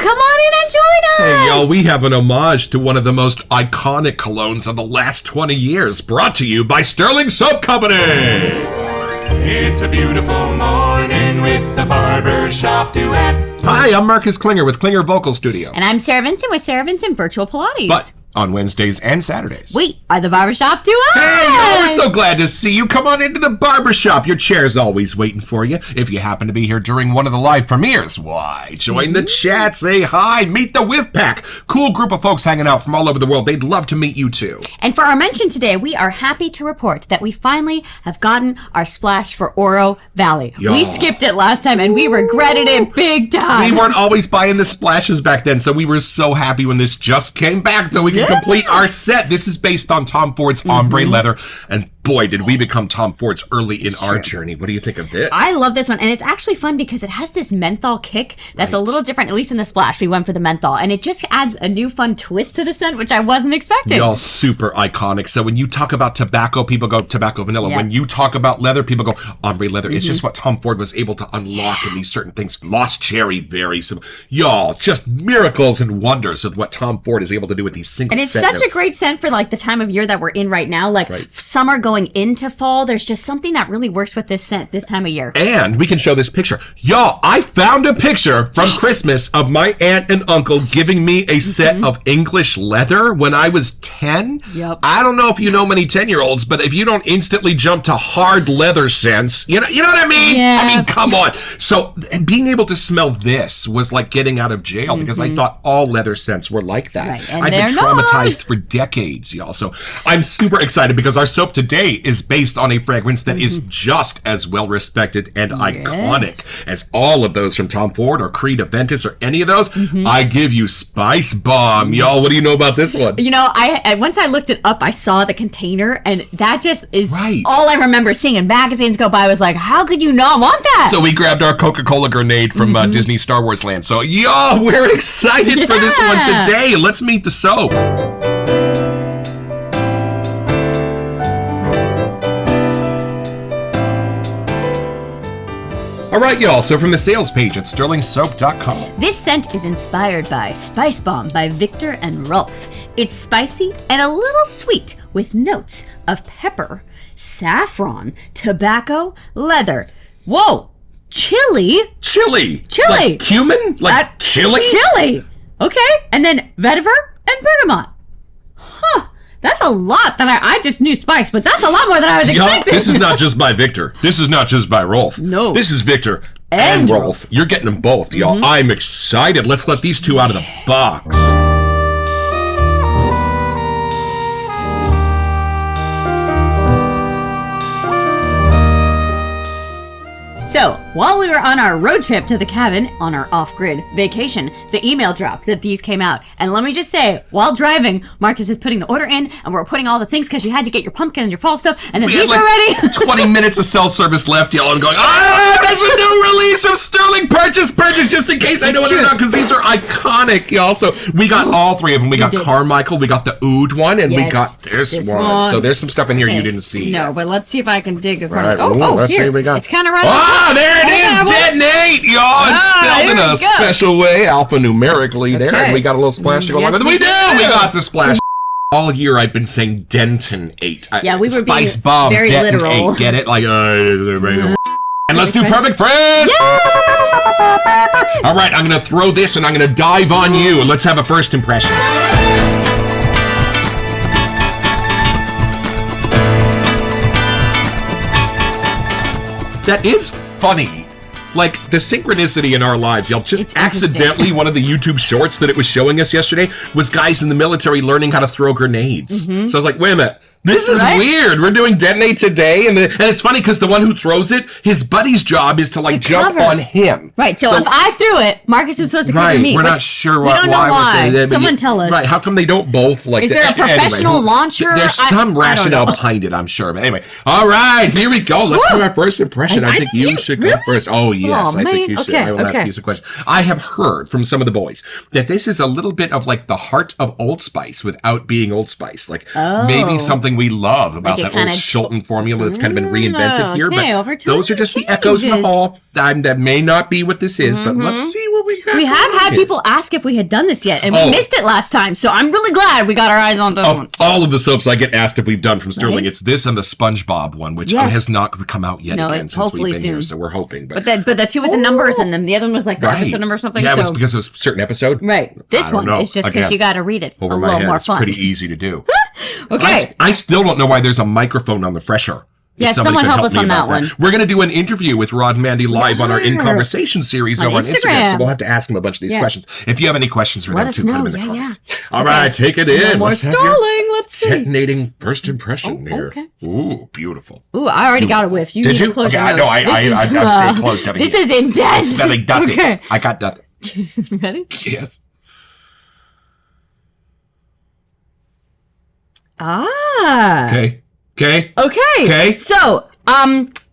come on in and join us. Hey, y'all, we have an homage to one of the most iconic colognes of the last 20 years, brought to you by Stirling Soap Company. It's a beautiful morning with the Barbershop Duet. Hi, I'm Marcus Klinger with Klinger Vocal Studio. And I'm Sarah Vincent with Sarah Vincent Virtual Pilates. But on Wednesdays and Saturdays. We are the Barbershop Duet. Hey, y'all, we're so glad to see you. Come on into the barbershop. Your chair's always waiting for you. If you happen to be here during one of the live premieres, why, join the chat, say hi, meet the Whiff Pack. Cool group of folks hanging out from all over the world. They'd love to meet you, too. And for our mention today, we are happy to report that we finally have gotten our splash for Oro Valley. Y'all. We skipped it last time, and we regretted it big time. We weren't always buying the splashes back then, so we were so happy when this just came back so we can complete our set. This is based on Tom Ford's ombre leather, and boy, did we become Tom Ford's early in our journey. What do you think of this? I love this one, and it's actually fun because it has this menthol kick that's a little different, at least in the splash. We went for the menthol, and it just adds a new fun twist to the scent, which I wasn't expecting. Y'all super iconic. So when you talk about tobacco, people go tobacco vanilla. Yeah. When you talk about leather, people go ombre leather. It's just what Tom Ford was able to unlock in these certain things. Lost cherry, very simple. Y'all, just miracles and wonders of what Tom Ford is able to do with these single And it's scent such notes. a great scent for like the time of year that we're in right now, like summer going into fall. There's just something that really works with this scent this time of year. And we can show this picture. Y'all, I found a picture from Christmas of my aunt and uncle giving me a set of English leather when I was 10. Yep. I don't know if you know many 10-year-olds, but if you don't instantly jump to hard leather scents, you know what I mean? Yeah. I mean, come on. So being able to smell this was like getting out of jail because I thought all leather scents were like that. Right, and I've been they're not. traumatized for decades, y'all. So I'm super excited because our soap today is based on a fragrance that is just as well respected and iconic as all of those from Tom Ford or Creed Aventus or any of those. I give you Spice Bomb. Y'all, what do you know about this one? You know, I once I looked it up, I saw the container, and that just is all I remember seeing in magazines go by. I was like, how could you not want that? So we grabbed our Coca-Cola grenade from Disney Star Wars land. So y'all, we're excited for this one today. Let's meet the soap. All right, y'all, so from the sales page at stirlingsoap.com. This scent is inspired by Spice Bomb by Victor and Rolf. It's spicy and a little sweet with notes of pepper, saffron, tobacco, leather. Whoa, chili? Chili. Chili. Like cumin? Like chili? Chili. Okay, and then vetiver and bergamot. Huh. That's a lot that I just knew spice, but that's a lot more than I was expecting. This is not just by Victor. This is not just by Rolf. No. This is Victor and Rolf. You're getting them both, y'all. I'm excited. Let's let these two out of the box. So, while we were on our road trip to the cabin on our off-grid vacation, the email dropped that these came out. And let me just say, while driving, Marcus is putting the order in, and we're putting all the things because you had to get your pumpkin and your fall stuff, and then these were ready. 20 minutes of cell service left, y'all, and going, there's a new release of Stirling Purchase, just in case I know what I'm about, because these are iconic, y'all. So we got all three of them. We got Carmichael, we got the Oud one, and we got this one. So there's some stuff in here you didn't see. No, but let's see if I can dig across. Right. Let's see what we got. It's kind of right. There it is, Deton-8, y'all. It's spelled in a special way, alphanumerically there, and we got a little splash to go along with it. We got the splash. All year I've been saying Denton-8. Yeah, we were Spice being Bomb, very Deton-8. literal. Get it? Like, and let's do Perfect Friend. All right, I'm going to throw this and I'm going to dive on you. Let's have a first impression. That is funny. Like, the synchronicity in our lives, y'all. Just accidentally, one of the YouTube shorts that it was showing us yesterday was guys in the military learning how to throw grenades. So I was like, wait a minute. This is weird. We're doing Deton-8 today, and it's funny because the one who throws it, his buddy's job is to jump on him. Right. So if I threw it, Marcus is supposed to cover me. We're not sure why. We don't know why. Someone tell us. Right. How come they don't both like? Is there a professional launcher? There's some rationale behind it, I'm sure. But anyway, all right, here we go. Let's do our first impression. I think you should go first. Oh yes, I think you should. I will ask you some questions. I have heard from some of the boys that this is a little bit of like the heart of Old Spice without being Old Spice. Like maybe something we love about that old Shulton formula that's kind of been reinvented here. But those are just the echoes in the hall. That may not be what this is, but let's see what We have had people ask if we had done this yet, and we missed it last time. So I'm really glad we got our eyes on this one. All of the soaps I get asked if we've done from Stirling, it's this and the SpongeBob one, which has not come out yet again since we've been here. So we're hoping. But the two with the numbers in them, the other one was like the episode number or something. Yeah, it was because it was a certain episode. Right. This one is just because you got to read it a little more fun. It's pretty easy to do. Okay. I still don't know why there's a microphone on the fresher. Yeah, someone help us on that one. We're going to do an interview with Rod and Mandy live on our In Conversation series over on Instagram. So we'll have to ask them a bunch of these questions. If you have any questions for them, too, put them in the comments. All right, take it in. More Stirling. Let's see. Detonating first impression here. Okay. Ooh, beautiful. Ooh, I already got a whiff. You Did need you? to close your nose. No, I'm staying closed. This is intense. Smelling nothing. Okay. I got nothing. Ready? Yes. Okay. So,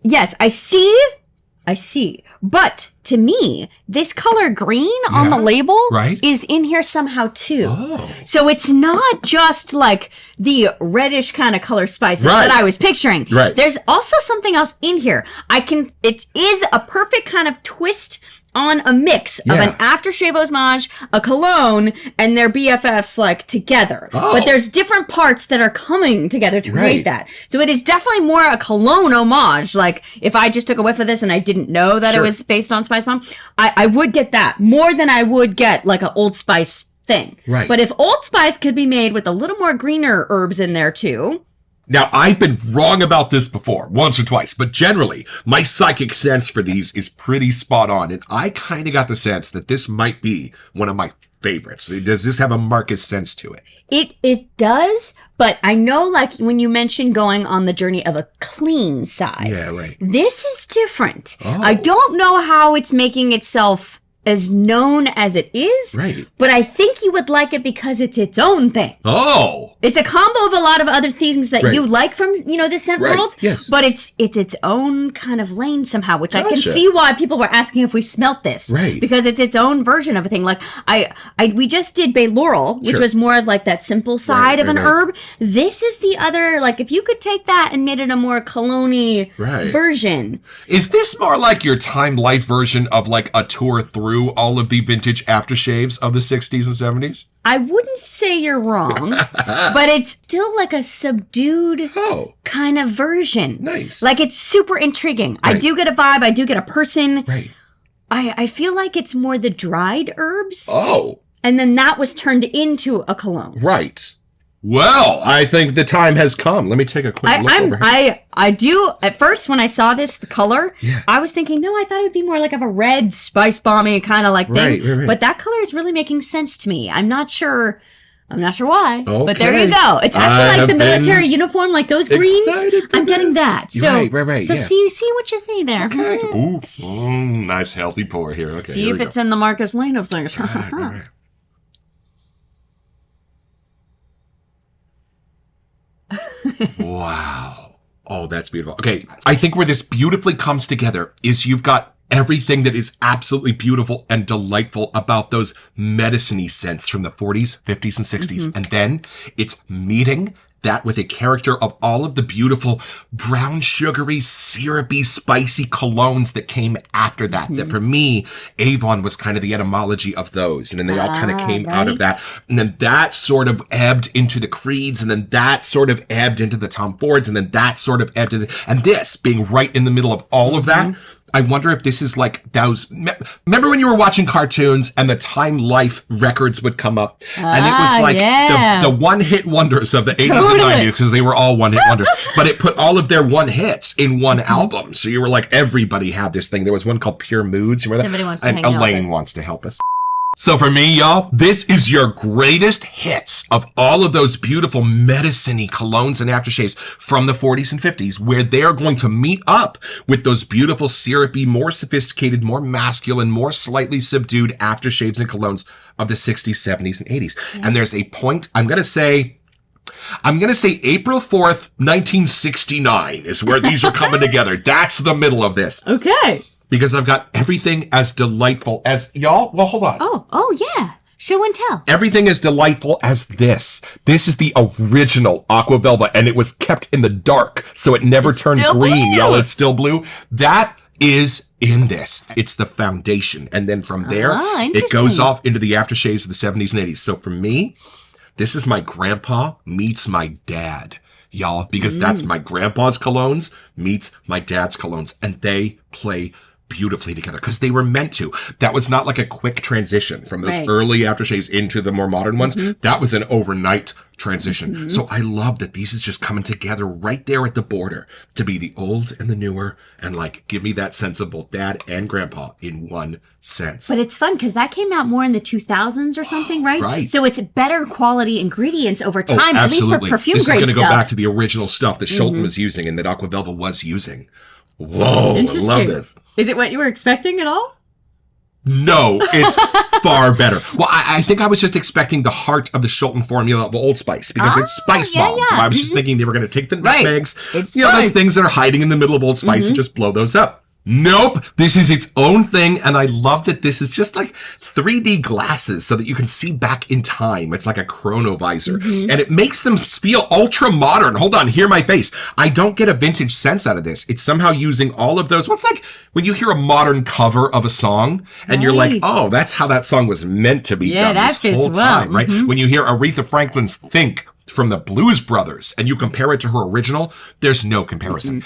yes, I see. But to me, this color green on the label is in here somehow too. Oh. So it's not just like the reddish kind of color spices that I was picturing. Right. There's also something else in here. It is a perfect kind of twist on a mix of an aftershave homage, a cologne, and their BFFs like together. Oh. But there's different parts that are coming together to create that. So it is definitely more a cologne homage. Like if I just took a whiff of this and I didn't know that it was based on Spice Bomb, I would get that more than I would get like an Old Spice thing. Right. But if Old Spice could be made with a little more greener herbs in there too. Now, I've been wrong about this before, once or twice, but generally, my psychic sense for these is pretty spot on, and I kind of got the sense that this might be one of my favorites. Does this have a Marcus sense to it? It does, but I know like when you mentioned going on the journey of a clean side. Yeah, right. This is different. Oh. I don't know how it's making itself as known as it is, but I think you would like it because it's its own thing. Oh. It's a combo of a lot of other things that you like from, the scent world. Yes. But it's its own kind of lane somehow, which I can see why people were asking if we smelt this. Right. Because it's its own version of a thing. Like we just did Bay Laurel, which was more of like that simple side of an herb. This is the other, like if you could take that and made it a more cologne-y version. Is this more like your Time Life version of like a tour through all of the vintage aftershaves of the 60s and 70s? I wouldn't say you're wrong, but it's still like a subdued kind of version. Nice. Like it's super intriguing. I do get a vibe. I do get a person. Right. I feel like it's more the dried herbs. Oh. And then that was turned into a cologne. Right. Well, I think the time has come. Let me take a quick look over here. I do, at first when I saw this, the color, I was thinking, no, I thought it would be more like of a red spice bomby kind of like thing. Right. But that color is really making sense to me. I'm not sure why, but there you go. It's actually like the military uniform, like those greens. I'm getting that. So, right. So see what you see there. Okay. Ooh, nice healthy pour here. Okay, see if it's in the Marcus lane of things. Right. Wow. Oh, that's beautiful. Okay. I think where this beautifully comes together is you've got everything that is absolutely beautiful and delightful about those medicine-y scents from the 40s, 50s, and 60s. And then it's meeting that with a character of all of the beautiful brown, sugary, syrupy, spicy colognes that came after that. That for me, Avon was kind of the etymology of those. And then they all kind of came out of that. And then that sort of ebbed into the Creeds. And then that sort of ebbed into the Tom Fords. And then that sort of ebbed into and this being right in the middle of all of that. I wonder if this is like those. Remember when you were watching cartoons and the Time Life records would come up, and it was like the one-hit wonders of the 80s and 90s because they were all one-hit wonders. But it put all of their one hits in one album, so you were like everybody had this thing. There was one called Pure Moods. Somebody wants to and Elaine wants to help us. So for me, y'all, this is your greatest hits of all of those beautiful medicine-y colognes and aftershaves from the 40s and 50s, where they're going to meet up with those beautiful, syrupy, more sophisticated, more masculine, more slightly subdued aftershaves and colognes of the 60s, 70s, and 80s. And there's a point, I'm going to say April 4th, 1969 is where these are coming together. That's the middle of this. Okay. Because I've got everything as delightful as y'all. Well, hold on. Oh, yeah. Show and tell. Everything as delightful as this. This is the original Aqua Velva, and it was kept in the dark, so it never turned green. Y'all, it's still blue. That is in this. It's the foundation. And then from there, it goes off into the aftershaves of the 70s and 80s. So for me, this is my grandpa meets my dad, y'all, because that's my grandpa's colognes meets my dad's colognes. And they play beautifully together because they were meant to. That was not like a quick transition from those early aftershaves into the more modern ones. That was an overnight transition. So I love that these is just coming together right there at the border to be the old and the newer and like give me that sense of both dad and grandpa in one sense. But it's fun because that came out more in the 2000s or something, right? Right. So it's better quality ingredients over time, at least for perfume this grade is going to go stuff. back to the original stuff that Schulten was using and that Aqua Velva was using. Whoa, I love this. Is it what you were expecting at all? No, it's far better. Well, I think I was just expecting the heart of the Schulten formula of Old Spice because it's spice bombs. So I was just thinking they were going to take the nutmegs, those things that are hiding in the middle of Old Spice and just blow those up. Nope. This is its own thing. And I love that this is just like 3D glasses so that you can see back in time. It's like a chronovisor and it makes them feel ultra modern. Hold on. Hear my face. I don't get a vintage sense out of this. It's somehow using all of those. What's like when you hear a modern cover of a song and you're like, oh, that's how that song was meant to be done that this whole fits time, well. right? When you hear Aretha Franklin's Think from the Blues Brothers and you compare it to her original, there's no comparison.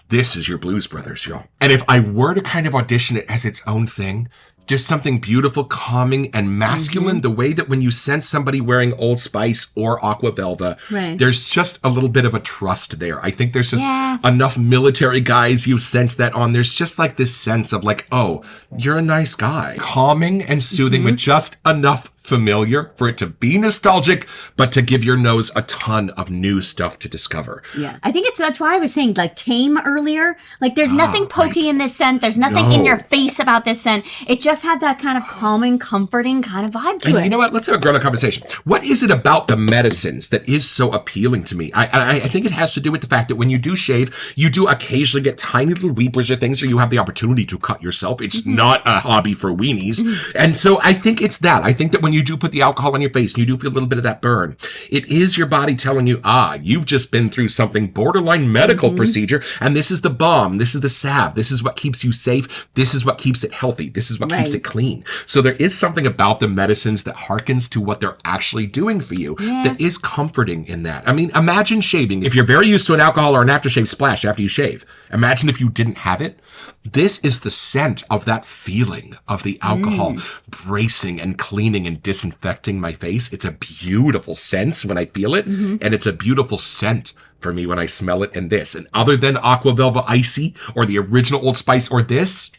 This is your Blues Brothers, y'all. And if I were to kind of audition it as its own thing, just something beautiful, calming, and masculine, the way that when you sense somebody wearing Old Spice or Aqua Velva, there's just a little bit of a trust there. I think there's just enough military guys you sense that on. There's just like this sense of like, oh, you're a nice guy. Calming and soothing with just enough familiar for it to be nostalgic, but to give your nose a ton of new stuff to discover. Yeah. I think that's why I was saying like tame earlier. Like there's nothing pokey in this scent. There's nothing in your face about this scent. It just had that kind of calming, comforting kind of vibe to it. You know what? Let's have a grown-up conversation. What is it about the medicines that is so appealing to me? I think it has to do with the fact that when you do shave, you do occasionally get tiny little weepers or things, or you have the opportunity to cut yourself. It's not a hobby for weenies. And so I think it's that. I think that when you do put the alcohol on your face and you do feel a little bit of that burn, it is your body telling you, you've just been through something borderline medical procedure, and this is the balm, this is the salve, this is what keeps you safe, this is what keeps it healthy, this is what keeps it clean. So there is something about the medicines that harkens to what they're actually doing for you that is comforting in that. I mean, imagine shaving. If you're very used to an alcohol or an aftershave splash after you shave, imagine if you didn't have it. This is the scent of that feeling of the alcohol bracing and cleaning and disinfecting my face. It's a beautiful sense when I feel it, and it's a beautiful scent for me when I smell it in this. And other than Aqua Velva Icy or the original Old Spice or this,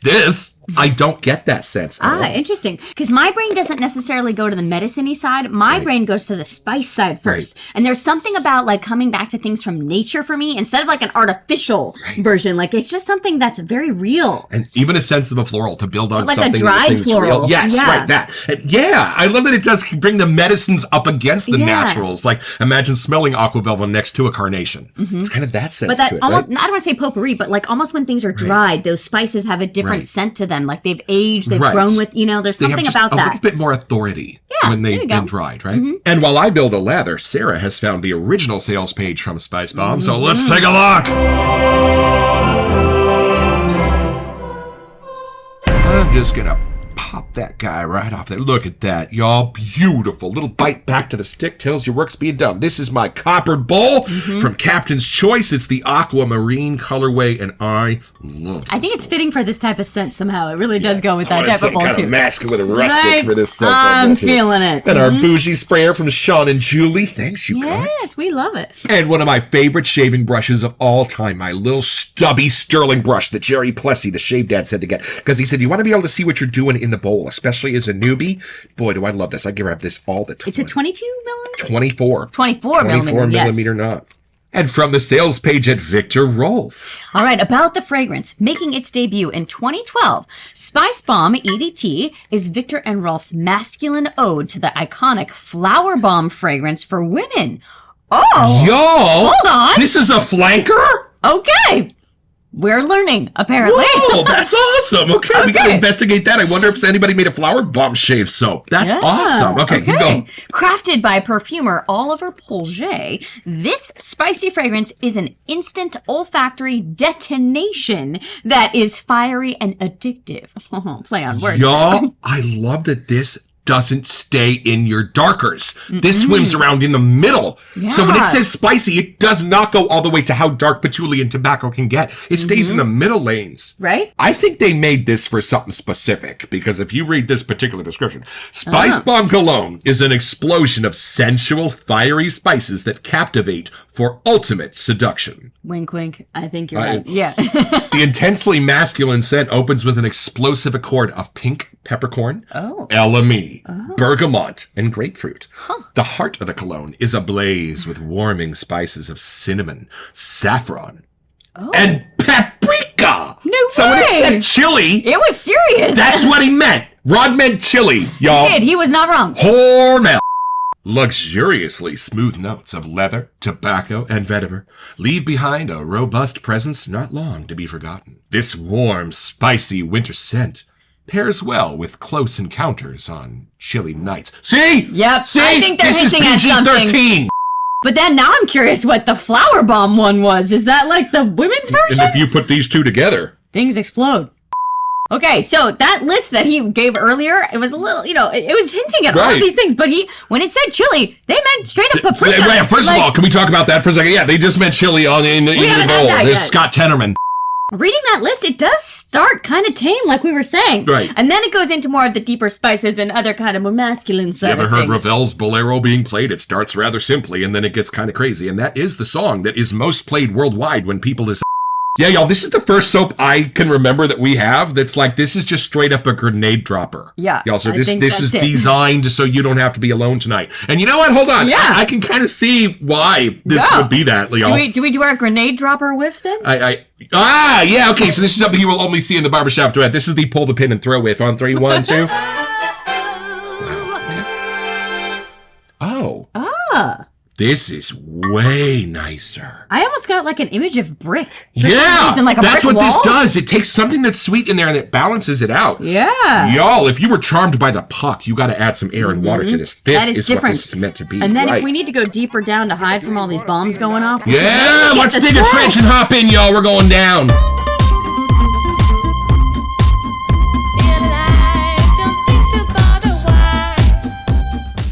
I don't get that sense. Interesting. Because my brain doesn't necessarily go to the medicine-y side. My brain goes to the spice side first. And there's something about like coming back to things from nature for me instead of like an artificial version. Like it's just something that's very real. And even a sense of a floral to build on like something a dried that floral. Real. Yes, right, that. And I love that it does bring the medicines up against the naturals. Like imagine smelling Aqua Velva next to a carnation. It's kind of that sense but that to it, almost, right? I don't want to say potpourri, but like almost when things are dried, those spices have a different scent to them. Like they've aged, they've grown with, there's something about that. A little bit more authority when they've been dried, right? And while I build a lather, Sarah has found the original sales page from Spice Bomb, so let's take a look. I'm just gonna pop that guy right off there. Look at that, y'all. Beautiful. Little bite back to the stick tells your work's being done. This is my coppered bowl from Captain's Choice. It's the aquamarine colorway, and I love it. I think it's fitting for this type of scent somehow. It really does go with that type of bowl, kind too. Of masculine and rustic for this scent. I'm feeling it. And our bougie sprayer from Sean and Julie. Thanks, you guys. Yes, we love it. And one of my favorite shaving brushes of all time, my little stubby Stirling brush that Jerry Plessy, the shave dad, said to get. Because he said, you want to be able to see what you're doing in the bowl, especially as a newbie. Boy, do I love this. I grab this all the time. It's a 22 millimeter? 24. 24 millimeter knot. And from the sales page at Victor Rolf. All right, about the fragrance. Making its debut in 2012, Spice Bomb EDT is Victor and Rolf's masculine ode to the iconic Flower Bomb fragrance for women. Oh! Yo! Hold on! This is a flanker? Okay. We're learning, apparently. Whoa, that's awesome. Okay, we got to investigate that. I wonder if anybody made a flower bomb shave soap. That's awesome. Okay, keep going. Crafted by perfumer Oliver Polget, this spicy fragrance is an instant olfactory detonation that is fiery and addictive. Play on words. Y'all, I love that this doesn't stay in your darkers. This swims around in the middle. Yeah. So when it says spicy, it does not go all the way to how dark patchouli and tobacco can get. It stays in the middle lanes. Right? I think they made this for something specific, because if you read this particular description, Spice Bomb Cologne is an explosion of sensual, fiery spices that captivate for ultimate seduction. Wink, wink. I think you're right. Yeah. The intensely masculine scent opens with an explosive accord of pink peppercorn, LME, bergamot, and grapefruit. The heart of the cologne is ablaze with warming spices of cinnamon, saffron, and paprika. No so way. When it said chili, it was serious. That's what he meant. Rod meant chili, y'all. He did. He was not wrong. Hormel. Luxuriously smooth notes of leather, tobacco, and vetiver leave behind a robust presence not long to be forgotten. This warm, spicy winter scent pairs well with close encounters on chilly nights. See? Yep. See? I think they're this hinting is at something. PG-13. But then now I'm curious what the flower bomb one was. Is that like the women's version? And if you put these two together, things explode. Okay, so that list that he gave earlier, it was a little, it was hinting at all of these things, but when it said chili, they meant straight up paprika. First of all, can we talk about that for a second? Yeah, they just meant chili in the bowl. There's Scott Tenorman. Reading that list, it does start kind of tame, like we were saying. Right. And then it goes into more of the deeper spices and other kind of more masculine side of things. You ever heard Ravel's Bolero being played? It starts rather simply, and then it gets kind of crazy. And that is the song that is most played worldwide when people is... Yeah, y'all, this is the first soap I can remember that we have that's like, this is just straight up a grenade dropper. Yeah. Y'all, so this is designed so you don't have to be alone tonight. And you know what? Hold on. Yeah. I can kind of see why this would be that, y'all. Do we do our grenade dropper whiff then? Yeah, okay, so this is something you will only see in the Barbershop Duet. This is the pull the pin and throw whiff on 3, 1, 2. Oh. This is way nicer. I almost got like an image of brick. Yeah, like that's what this does. It takes something that's sweet in there and it balances it out. Yeah. Y'all, if you were charmed by the puck, you got to add some air and water to this. This is different. What this is meant to be. And then if we need to go deeper down to hide from all these bombs going off. Yeah, let's dig a trench and hop in, y'all. We're going down.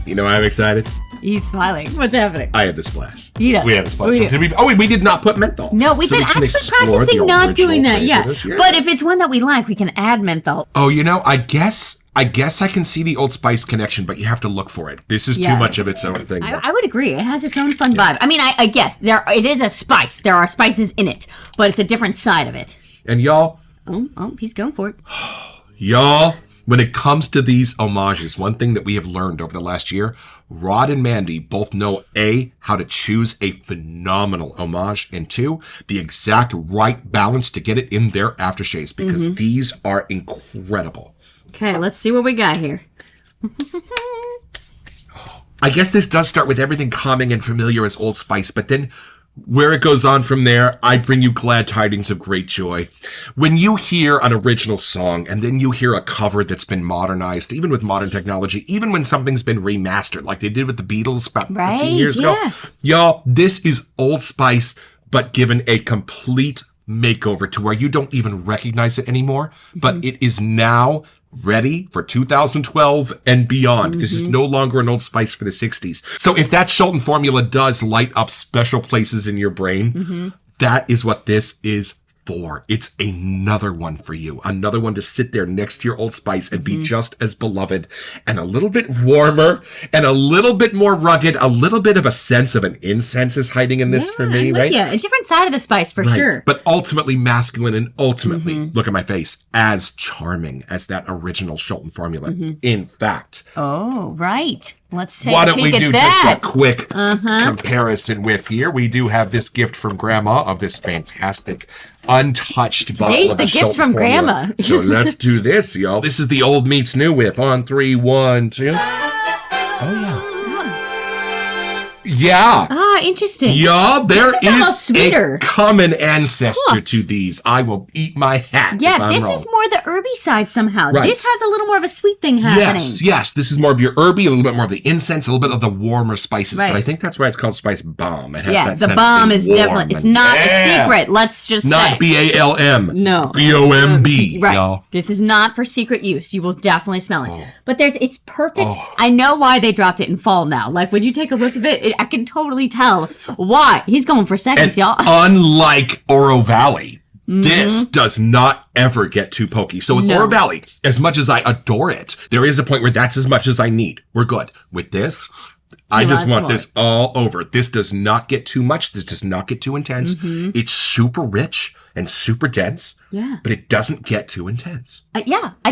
You know why I'm excited? He's smiling. What's happening? I had the splash. We had the splash. We did not put menthol. No, we've been actually practicing not doing that. Yeah. But if it's one that we like, we can add menthol. Oh, I guess I can see the Old Spice connection, but you have to look for it. This is too much of its own thing. I would agree. It has its own fun vibe. I mean, I guess it is a spice. There are spices in it, but it's a different side of it. And y'all. Oh, he's going for it. Y'all. When it comes to these homages, one thing that we have learned over the last year, Rod and Mandy both know A, how to choose a phenomenal homage, and 2, the exact right balance to get it in their aftershaves, because these are incredible. Okay, let's see what we got here. I guess this does start with everything calming and familiar as Old Spice, but then where it goes on from there, I bring you glad tidings of great joy. When you hear an original song and then you hear a cover that's been modernized, even with modern technology, even when something's been remastered, like they did with the Beatles about 15 years ago, y'all, this is Old Spice, but given a complete makeover to where you don't even recognize it anymore, but it is now ready for 2012 and beyond. This is no longer an Old Spice for the 60s. So if that Shulton formula does light up special places in your brain, that is what this is for. It's another one for you. Another one to sit there next to your Old Spice and be just as beloved and a little bit warmer and a little bit more rugged. A little bit of a sense of an incense is hiding in this for me, right? Yeah, a different side of the spice for sure. But ultimately masculine and ultimately, look at my face, as charming as that original Shulton formula. In fact. Oh, right. Let's take Why a don't we peek do at that. just a quick comparison with here? We do have this gift from Grandma of this fantastic untouched bottle Today's of the gifts from formula. Grandma. So let's do this, y'all. This is the old meets new whip on 3, 1, 2. Oh, yeah. Yeah. Ah, interesting. Yeah, there This is almost is sweeter. a common ancestor to these. I will eat my hat. Yeah, if I'm this wrong. is more the herby side somehow. Right. This has a little more of a sweet thing happening. Yes. This is more of your herby, a little bit more of the incense, a little bit of the warmer spices. Right. But I think that's why it's called spice bomb. It has Yeah, that the sense of bomb being is warm definitely, it's and- not Yeah. a secret. Let's just Not say. BALM. No. BOMB. Right. Y'all. This is not for secret use. You will definitely smell it. But it's perfect. Oh. I know why they dropped it in fall now. Like when you take a look at it, I can totally tell why. He's going for seconds, And y'all. unlike Oro Valley, Mm-hmm. this does not ever get too pokey. So with Oro Valley, as much as I adore it, there is a point where that's as much as I need. We're good. With this, I You just want want this all over. This does not get too much. This does not get too intense. It's super rich and super dense. Yeah. But it doesn't get too intense.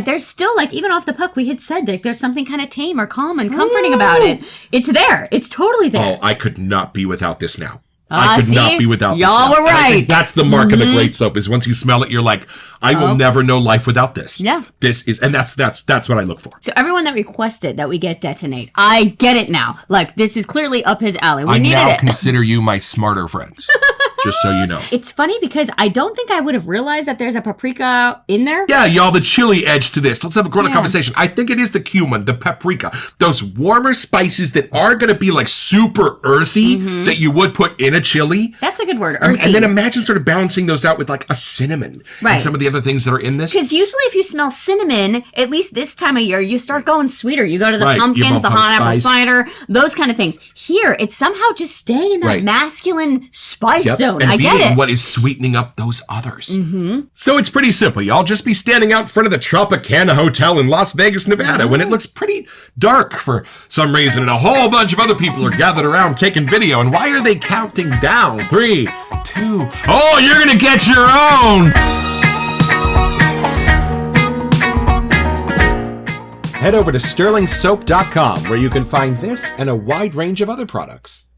There's still like, even off the puck, we had said like there's something kind of tame or calm and comforting about it. It's there. It's totally there. Oh, I could not be without this now. I could not see? be without this Y'all now. were And I think right. that's the mark of the great soap is once you smell it, you're like, I will never know life without this. Yeah. This is, and that's what I look for. So everyone that requested that we get Deton-8, I get it now. Like this is clearly up his alley. We I needed now it. consider you my smarter friends. Just so you know. It's funny because I don't think I would have realized that there's a paprika in there. Yeah, y'all, the chili edge to this. Let's have a grown-up Yeah. conversation. I think it is the cumin, the paprika, those warmer spices that are going to be like super earthy that you would put in a chili. That's a good word, earthy. And then imagine sort of balancing those out with like a cinnamon Right. and some of the other things that are in this. Because usually if you smell cinnamon, at least this time of year, you start going sweeter. You go to the Right, you pumpkins, the bump hot apple spice. cider, those kind of things. Here, it's somehow just staying in that Right. masculine spice Yep. zone. And I being get it. what is sweetening up those others. So it's pretty simple. Y'all just be standing out in front of the Tropicana Hotel in Las Vegas, Nevada when it looks pretty dark for some reason and a whole bunch of other people are gathered around taking video. And why are they counting down? 3, 2, oh, you're going to get your own! Head over to stirlingsoap.com where you can find this and a wide range of other products.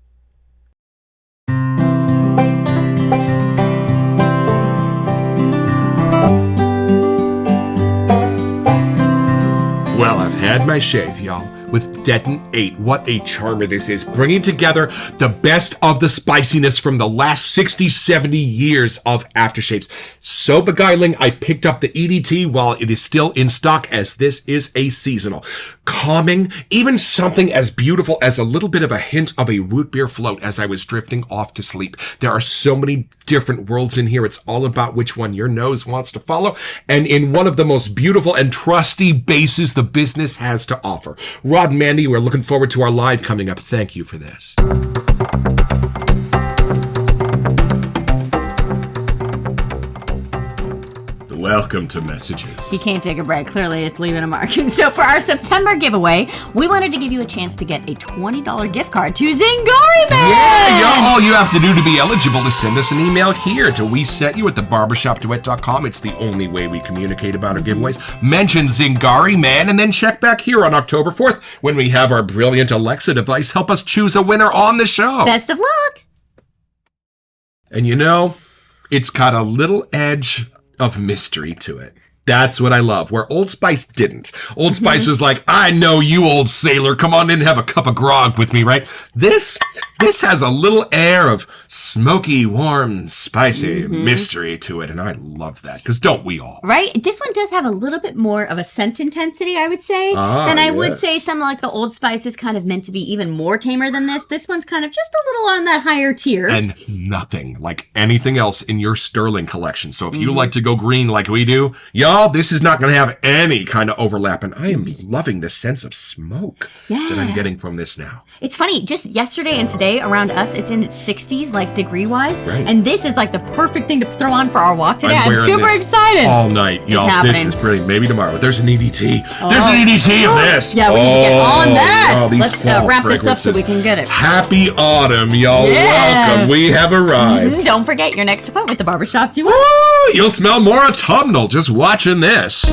Well, I've had my shave, y'all. With Deton-8, what a charmer this is. Bringing together the best of the spiciness from the last 60, 70 years of aftershaves. So beguiling, I picked up the EDT while it is still in stock, as this is a seasonal. Calming, even something as beautiful as a little bit of a hint of a root beer float as I was drifting off to sleep. There are so many different worlds in here. It's all about which one your nose wants to follow. And in one of the most beautiful and trusty bases the business has to offer. Rod and Mandy, we're looking forward to our live coming up. Thank you for this. Welcome to Messages. You can't take a break. Clearly, it's leaving a mark. So for our September giveaway, we wanted to give you a chance to get a $20 gift card to Zingari Man. Yeah, y'all, all you have to do to be eligible is send us an email here to WeSentYou@theBarbershopDuet.com. It's the only way we communicate about our giveaways. Mention Zingari Man and then check back here on October 4th when we have our brilliant Alexa device help us choose a winner on the show. Best of luck. And you know, it's got a little edge of mystery to it. That's what I love, where Old Spice didn't. Old Spice was like, I know you, old sailor. Come on in and have a cup of grog with me, right? This has a little air of smoky, warm, spicy mystery to it, and I love that, because don't we all? Right? This one does have a little bit more of a scent intensity, I would say, than I would yes. say some like the Old Spice is kind of meant to be even more tamer than this. This one's kind of just a little on that higher tier. And nothing like anything else in your Stirling collection. So if you like to go green like we do, y'all, this is not going to have any kind of overlap. And I am loving the sense of smoke that I'm getting from this now. It's funny, just yesterday and today around us, it's in its 60s, like degree-wise. Right. And this is like the perfect thing to throw on for our walk today. I'm wearing super this excited. all night, y'all. happening. This is brilliant. Maybe tomorrow. There's an EDT. There's an EDT of this. Yeah, we need to get on that. Y'all, these Let's fall wrap this up so fragrances. we can get it. Happy autumn, y'all. Yeah. Welcome. We have arrived. Don't forget your next appointment with the Barbershop Duet. Woo! You'll smell more autumnal just watching this.